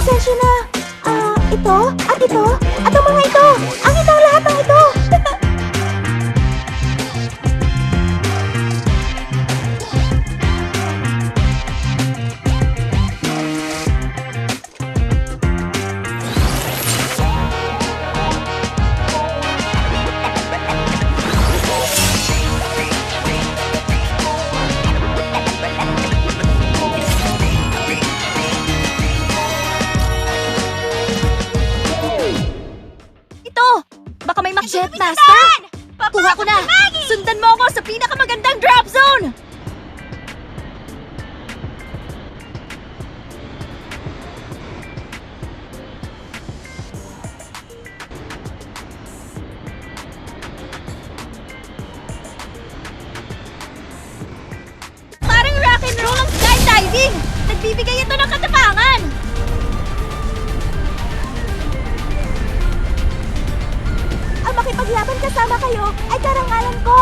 Pasensya na. Ito? At ito? At ang mga ito? Ang ito, lahat ng ito! Baka may Jetmaster! Kuha ko na! Sundan mo ako sa pinakamagandang drop zone! Parang rock and roll ang skydiving! Nagbibigay ito ng katapangan! Ang makipaglaban kasama kayo ay karangalan ko!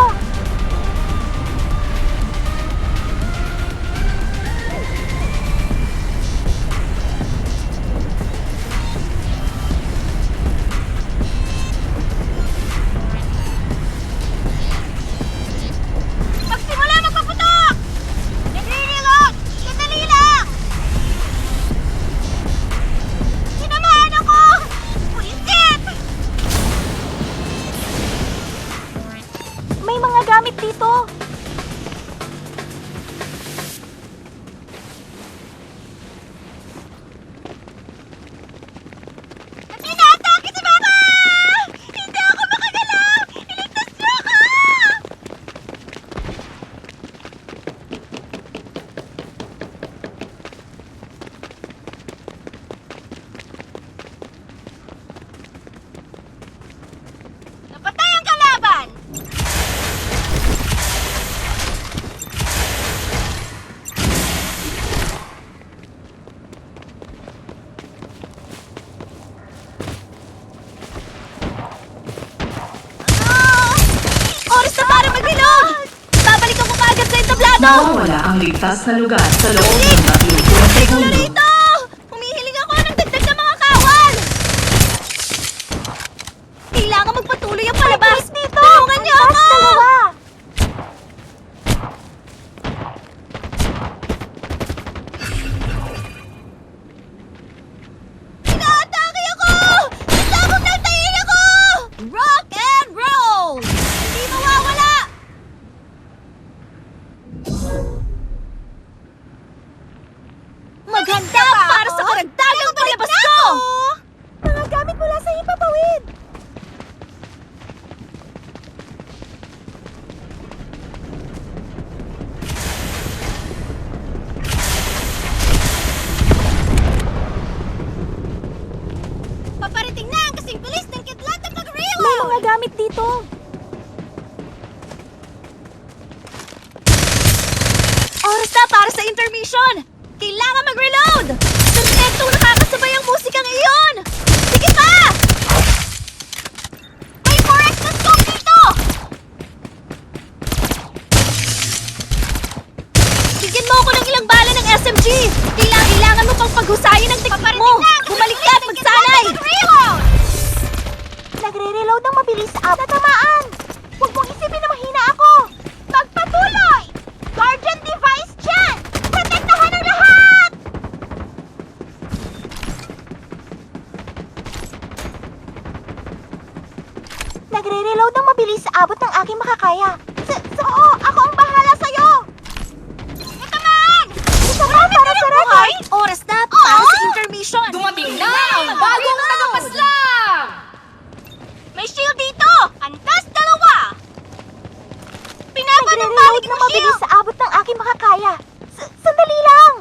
Magsimula magpaputok! Nagre-reload! Sandali lang! Sinamahan ako! Buisit! May mga gamit dito! Inaatake si Mama! Hindi ako makagalaw! Iligtas niyo ako! Napatay ang kalaban! Oras na para mag-reload! Babalik ako kaagad sa entablado! Nawawala ang ligtas na lugar sa loob ng 31 segundo. Rito! Humihiling ako ng dagdag na mga kawal! Kailangan magpatuloy ang palabas! Dito! Tulungan niyo Ang ako! taas dalawa! Inaatake ako! Basta akong tantayin ako! Rock and roll! Hindi mawawala! Maghanda para sa karagdagang palabas ko! Mga gamit mula sa hipapawid! Paparating na ang kasing bilis ng kidlat at May mag-reload! mga gamit dito! Oras na para sa intermission! Kailangan mag-reload! Perfectong nakakasabay ang musikang iyon! Sige pa! May correct na scope dito! Bigyan mo ako ng ilang bala ng SMG! Kailangan mo pang paghusayin ang teknik mo! Bumalik ka at magsanay! Nagre-reload ng mabilis up! Tatamaan! Huwag mong isipin na mahina ako! Magpatuloy! Guardian device dyan! Protektahan ang lahat! Nagre-reload ng mabilis abot ng aking makakaya. Oo, ako ang bahala sa'yo! Natamaan! Isa pa para sa record! Oras na para sa intermission! Dumating na ang bagong tagapaslang! May shield dito! Antas dalawa! Pinapanumbalik Nagre-reload mo ng mabilis shield! sa abot ng aking makakaya. Sandali lang!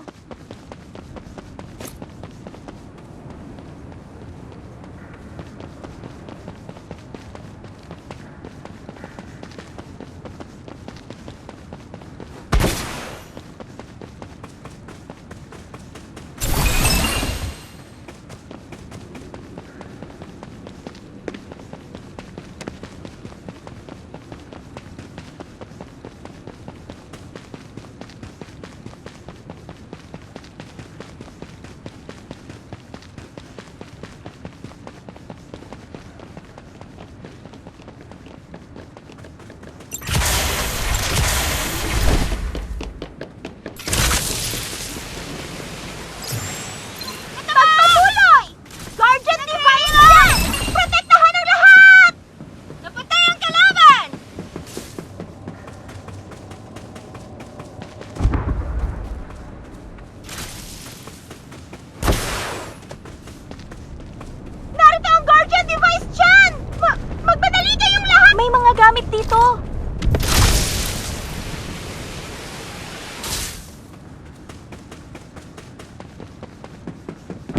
gamit dito.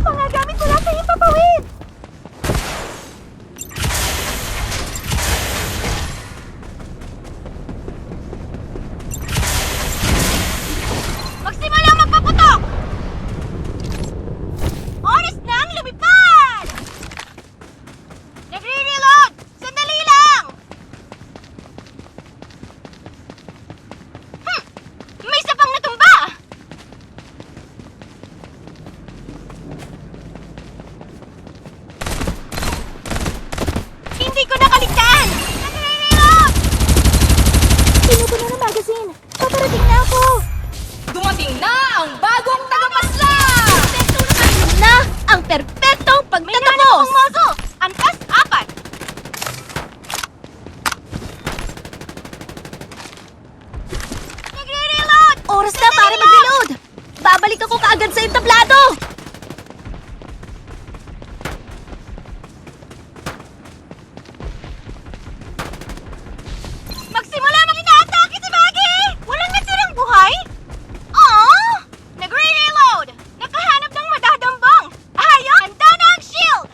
Mga gamit wala sa himpapawid. Magsimulang magpaputok! Oras na ang lumipad! Nagre-reload! Sandali lang! May isa pang natumba! Hindi ko nakaligtaan! Nagre-reload! Pinupo na ng magazine! Paparating na ako! Dumating na ang bagong tagapasla! Ayun na ang perpektong May nanap pagtatapos! kong mozo! Antas 4! Nagre-reload! Oras na para mag-reload! Babalik ako kaagad sa entablado! Magsimula mag-inaatake si Maggie! Walang natirang buhay? Aww! Nagre-reload! Nakahanap ng madadambang! Ayos! Handa na ang shield!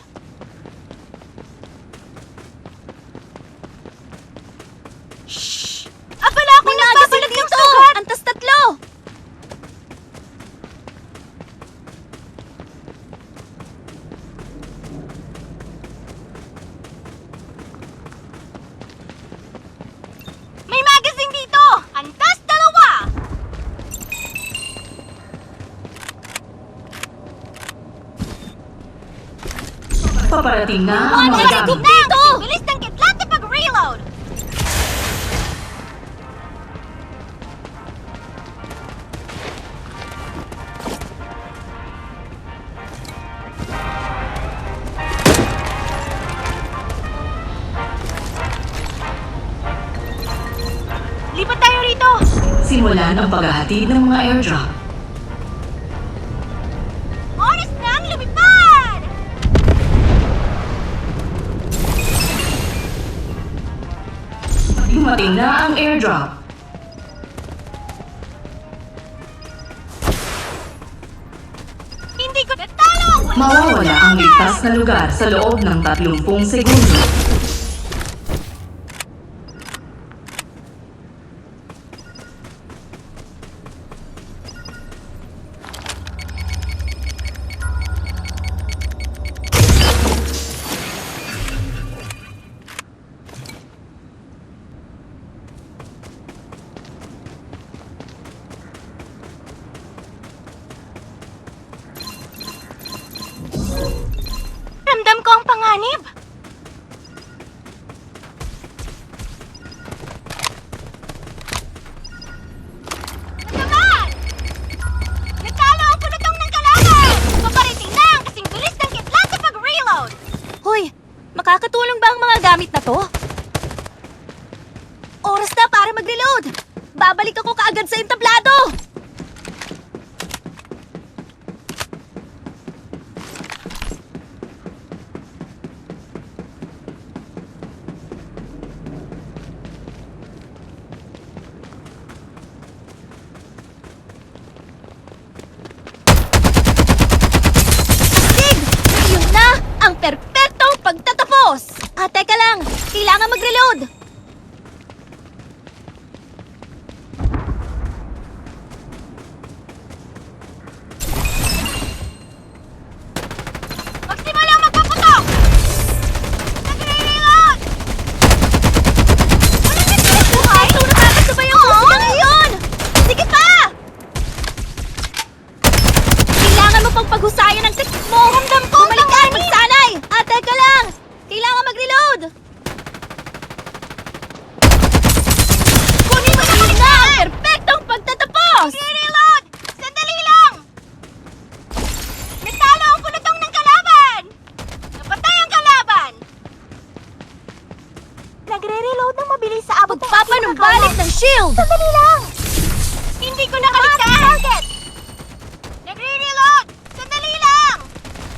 Shhh! Abala ako May nagbabalot magazine ng dito! sugat! Antas 3! May magazine dito! Antas 2! Paparating na ang mga Ano? gamit. Dito! Bilis ng kidlat na pag-reload! Lipat tayo rito! Simulan ang paghahatid ng mga airdrop. Oras na ang lumipad! Dumating na ang airdrop. Hindi ko natalo! Mawawala ang ligtas na lugar sa loob ng 30 segundo. Ramdam ko ang panganib! Naman! Natalo ang pulutong ng kalaban! Paparating na ang kasing bilis ng kidlat sa pag-reload! Hoy! Makakatulong ba ang mga gamit na to? Oras na para mag-reload! Babalik ako kaagad sa entablado! Sig! Iyon na ang perpektong pagtatapos! Teka lang! Kailangan mag-reload! Magsimula magpaputok! Nagre-reload! Walang natirang buhay! Ito nakakasabay ang musika ngayon! Sige pa! Kailangan mo pang paghusayan ang teknik mo! Ramdam ko ang Bumalik ka! panganib! Magsanay! Teka lang! Kailangan mag-reload! Kunin mo na Iyon na kaligtaan! ang perpektong pagtatapos! Nagre-reload! Sandali lang! Natalo ang pulutong ng kalaban! Napatay ang kalaban! Nagre-reload ng mabilis sa abot ng Pagpapanumbalik ng shield! Sandali lang! Hindi ko nakaligtaan! Target! Nagre-reload! Sandali lang!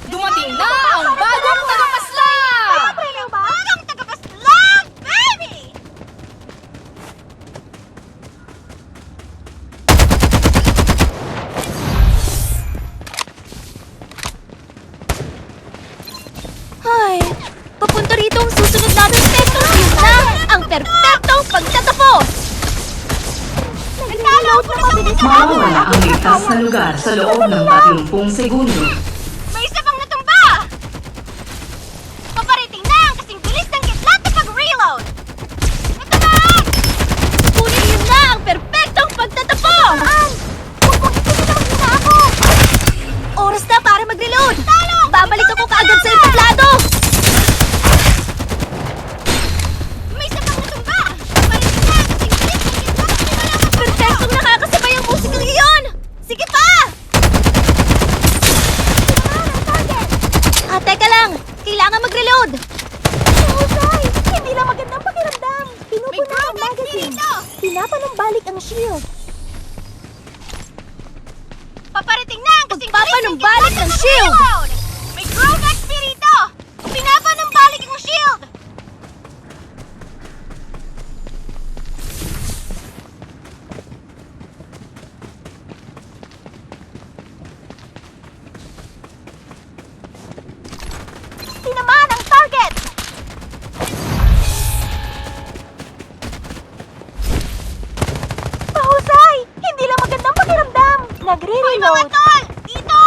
Dumating na ang bagong tagapasla! Bagong tagapaslang, baby! Mawawala ang ligtas na lugar sa loob ng 30 segundo. May isa pang natumba! Paparating na ang kasing bilis ng kidlat na pag-reload! Natamaan! Kunin niyo na ang perpektong pagtatapo! An! Huwag mong isipin na mahina ako! Oras na para mag-reload! Talo! Babalik ako kaagad sa entablado! May isa pang natumba! Paparating na ang kasing bilis ng kidlat na pinalakas! Perpektong nakakasabay ang musikang iyon! Sige pa! Tinamaan ang target! Teka lang! Kailangan mag-reload! Mahusay! Hindi lang magandang pakiramdam! Pinupunan ang magazine! Pinapanumbalik ang shield! Paparating na ang kasing Pagpapanumbalik ng shield! pag-reload! May growth XP rito! Pinapanumbalik ang shield! Tinamaan ang target! Mahusay! Hindi lang magandang pakiramdam! Nagre-reload! Mga tol! Dito!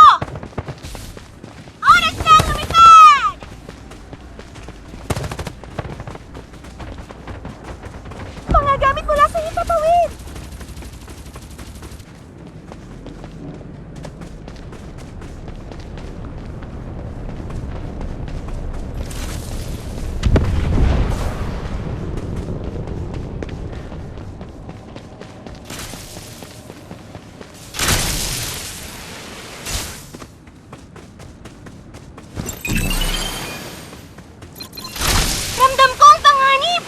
Oras na lumipad! Mga gamit mula sa himpapawid! Ramdam ko ang panganib!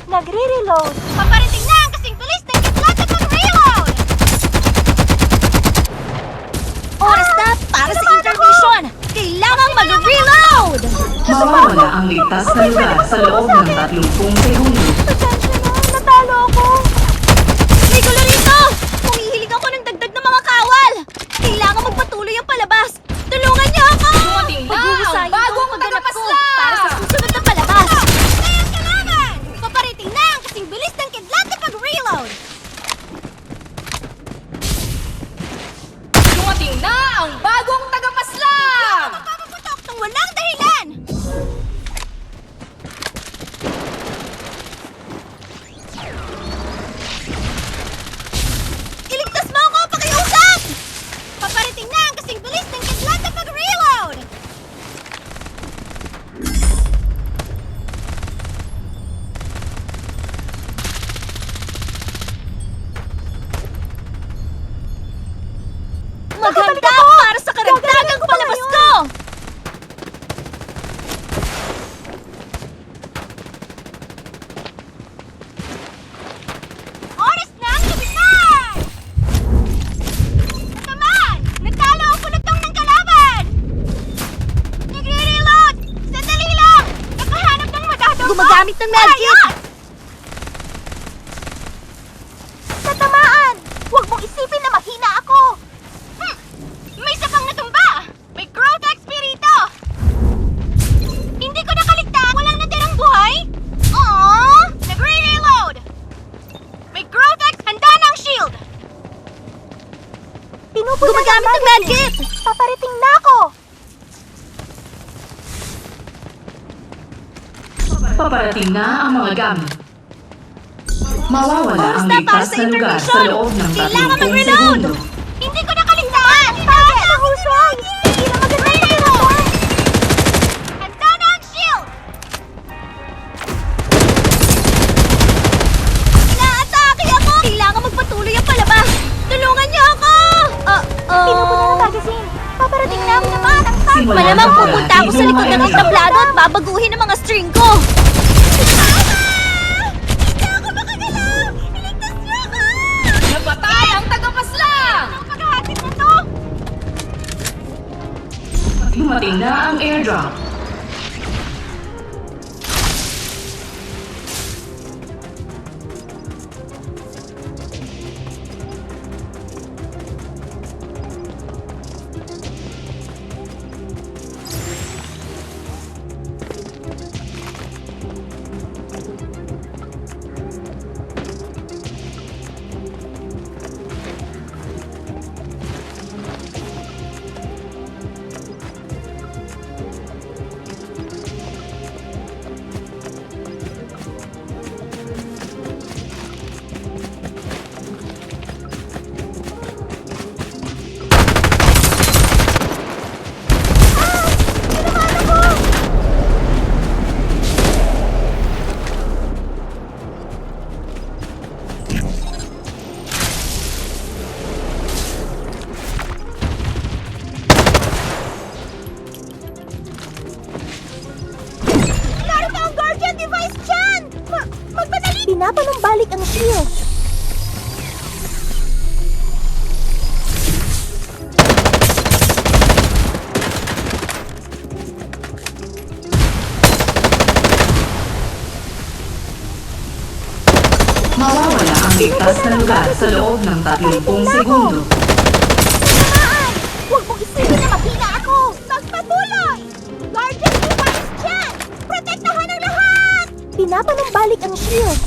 Nagre-reload. Paparating na ang kasing bilis ng kidlat na pag-reload! Oras na para sa intermission! Kailangan mag-reload! Mawawala ang ligtas na lugar sa loob ng 30 segundo. Pasensya na, natalo ako. May gulo rito! Humihiling ako ng dagdag na mga kawal! Kailangan magpatuloy ang palabas! Tulungan niyo ako! Paghuhusayin ko ang pagganap ko para sa susunod na palabas! Kaya ang kailangan! Paparating na ang kasing bilis ng kidlat na pag-reload! Dumating na ang bagong tagapaslang! Magpapaputok ng walang dahilan! Iligtas mo ako, pakiusap! Paparating na ang kasing bilis ng kidlat na pag-reload! Maghanda para sa karagdagang palabas ko! Oras na ang lumipad! Natamaan! Natalo ang pulutong ng kalaban! Nagre-reload! Sandali lang! Nakahanap ng madadong Gumagamit ng medkit! Natamaan! Huwag mong isipin na mahina ako! May isa pang natumba! May growth XP rito! Hindi ko nakaligtaan! Walang natirang buhay? Aww! Nagre-reload! May growth X! Handa na ang shield! Gumagamit ng medkit! Paparating na ako! Paparating na ang mga gamit. Mawawala Oras ang na para ligtas sa na lugar sa intermission! loob ng Kailangan 30 mag-reload! segundo. Hindi ko nakaligtaan! Target! Mahusay! Hindi na mag-reload! Handa na ang shield! Inaatake ako! Kailangan magpatuloy ang palabas! Tulungan niyo ako! Pinupunan ang magazine! Paparating na naman ang target! Simula Malamang na pupunta ako sa likod ng entablado at babaguhin ang mga string ko! Hindi ako makagalaw! Iligtas niyo ako! Napatay ang tagapaslang! Ang paghahatid na to! Dumating na ang airdrop. Pinapanumbalik ang shield. Mawawala ang ligtas na lugar sa loob ng 30 segundo. Tatamaan! Huwag mong isipin na mahina ako! Magpatuloy! Guardian Device dyan! Protektahan ang lahat! Pinapanumbalik ang shield.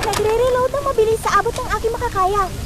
Nagre-reload ng mabilis sa abot ng aking makakaya.